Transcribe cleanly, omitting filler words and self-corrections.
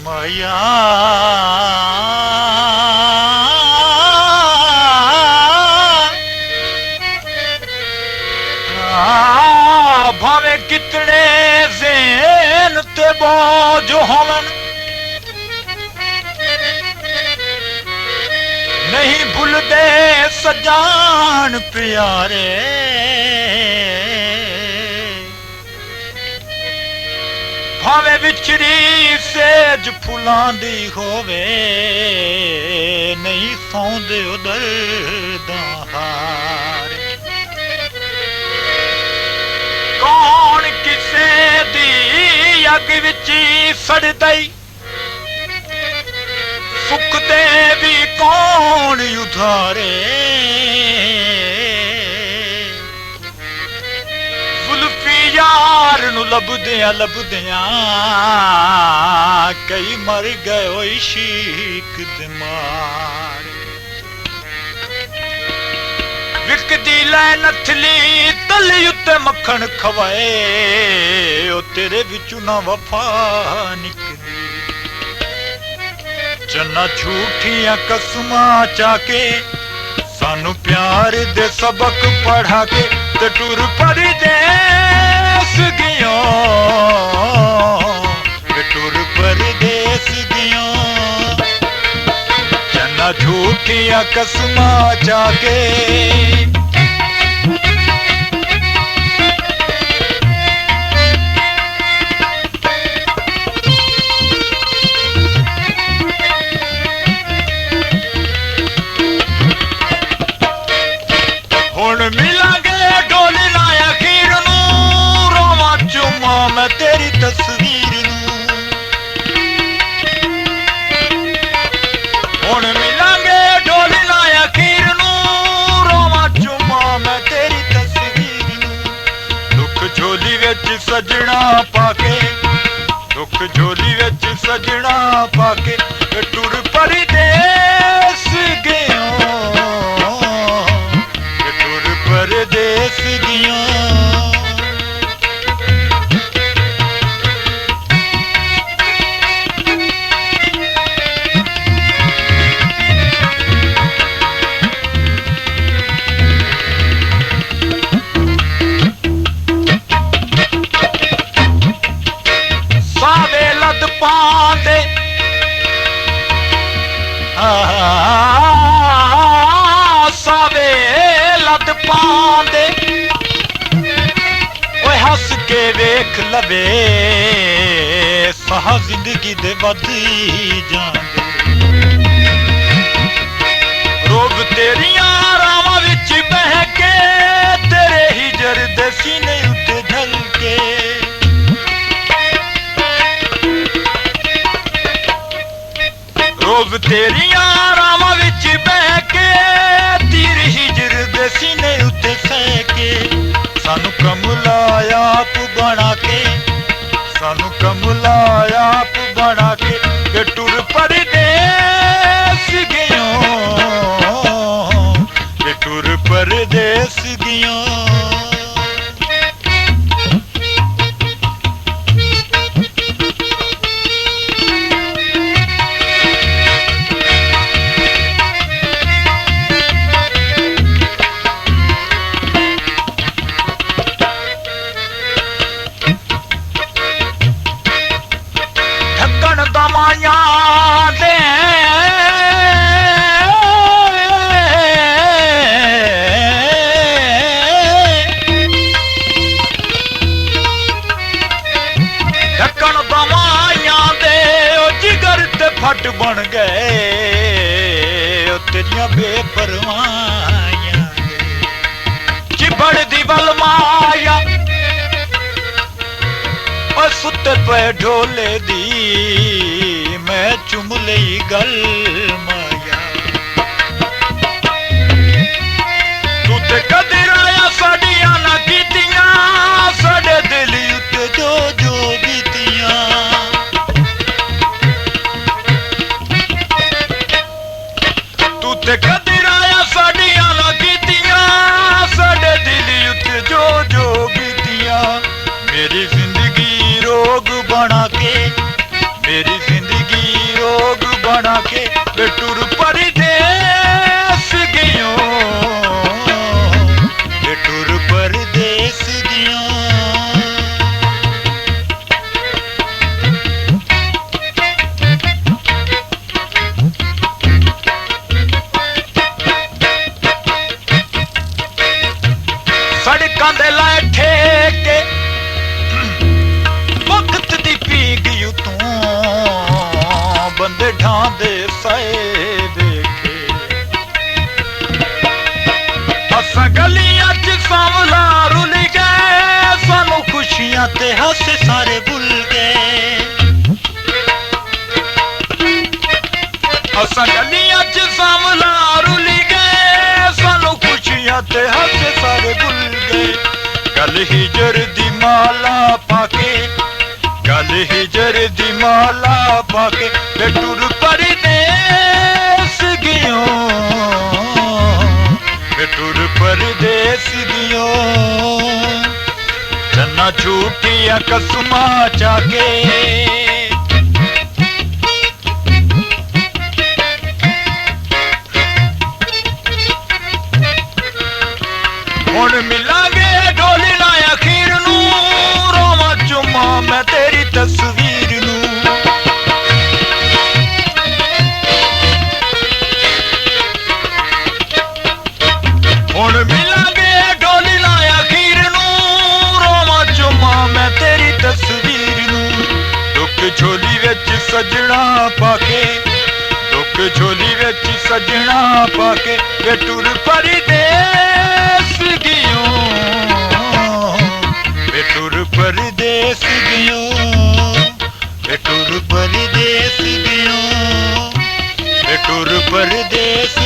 माया भावे कितने ज़हन ते बोझ होवन नहीं भुलदे सजान प्यारे भावे विचरी सेज फुलां दी होवे नहीं सौंदे उधर दाहार कौन किसे दी अग विची सड़दई सुख दे भी कौन उधारे जुल्फी यार नू लभदियां कई मर गए इश्क दे मार विकदी लै नथली तली उत्ते मक्खन खवाए ओ तेरे विचू ना वफा निकली चन्ना झूठियां कसमां चाके सानू प्यार दे सबक पढ़ा के ते टुर परदेस गियो टुर परदेस गियो चन्ना झूठियां कसमां चाके मिलांगे डोली लाया खीर नू रोवा चुमा मैं तेरी तस्वीर नू हुण मिलांगे डोली लाया खीर नू रोवा चुमा मैं तेरी तस्वीर नू दुख झोली विच सजना पाके दुख झोली विच सजना पाके टुर परदेस गयो परदेस गियो सावे लद पांदे सावे लद पांदे ओए हस के वेख लवे साह जिंदगी दे वधी जांदे रोग तेरियां रावां विच बह के तेरे हिजर दे सीने उत्ते ढलके रोग तेरियां रावां विच बह के तीर हिजर दे सीने उत्ते सैके सानू कमला आप बना के सानू कमला आप बना के टुर परदेस गियो टुर परदेस गियो फट बन गए तेरिया बेपरवाहियां चिबड़ दी वल माया और सुते पे ढोले दी मैं चुम लई गल माया तू ते कदर आया साडियां ना कीतियां साडे दिल उत्ते जो जो बीतियां ते कदर आया साडियां ना कीतियां साडे दिल उत्ते जो जो बीतियां मेरी जिंदगी रोग बना के मेरी जिंदगी पाके वे टुर परदेस गियो वे टुर परदेस गियो सड़कां दे लाए ठेके वक्त दी पी गई तू बंदे ढांदे साए देखे असां गलियां च सांवला रुल गए सानू खुशियां ते हासे सारे भुल गए असां गलियां च सांवला रुल गए सानू खुशियां ते हासे सारे भुल गए गल हिजर दी माला पाके गल हिजर दी माला पाके वे टुर परदेस गियो वे टुर परदेस गियो चन्ना झूठिया कसमा चाके हुण मिलांगे ढोली ना अखीर नू रोवा चुमा मैं तेरी तस्वीर नू हुण मिलांगे ढोली ना अखीर नू रोवा चुमा मैं तेरी तस्वीर नू दुख झोली विच सजना पाके दुख झोली विच सजना पाके वे टुर परदेस गियो वे टुर परदेस गियो वे टुर परदेस गियो वे टुर परदेस